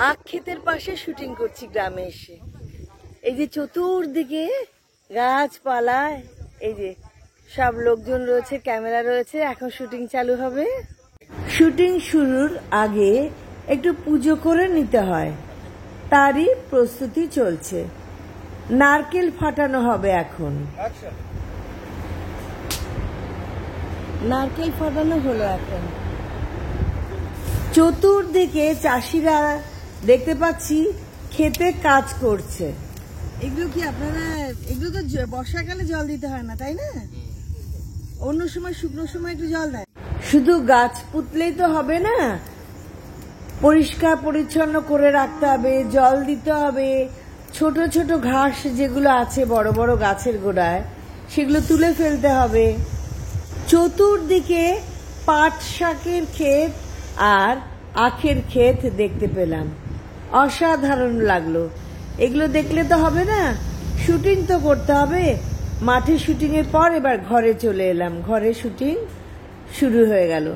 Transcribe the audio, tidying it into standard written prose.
আখ ক্ষেতের পাশে শুটিং করছি গ্রামে এসে। এই যে চতুর্দিকে গাছপালায়, এই যে সব লোকজন রয়েছে, ক্যামেরা রয়েছে। এখন শুটিং চালু হবে। শুটিং শুরুর আগে একটু পুজো করে নিতে হয়, তারই প্রস্তুতি চলছে। নারকেল ফাটানো হবে এখন। নারকেল ফাটানো হলো এখন। চতুর্দিকে চাষিরা দেখতে পাচ্ছি খেতে কাজ করছে। এগুলো কি আপনারা, এগুলো তো বর্ষাকালে জল দিতে হয় না, তাই না? অন্য সময় শুকনো সময় একটু জল দেয়। শুধু গাছ পুতলেই তো হবে না, পরিষ্কার পরিচ্ছন্ন করে রাখতে হবে, জল দিতে হবে। ছোট ছোট ঘাস যেগুলো আছে বড় বড় গাছের গোড়ায়, সেগুলো তুলে ফেলতে হবে। চতুর্দিকে পাট শাকের ক্ষেত আর আখের ক্ষেত দেখতে পেলাম। অসাধারণ লাগলো। এগুলো দেখলে তো হবে না, শুটিং তো করতে হবে। মাঠে শুটিং এর পর এবার ঘরে চলে এলাম। ঘরে শুটিং শুরু হয়ে গেল।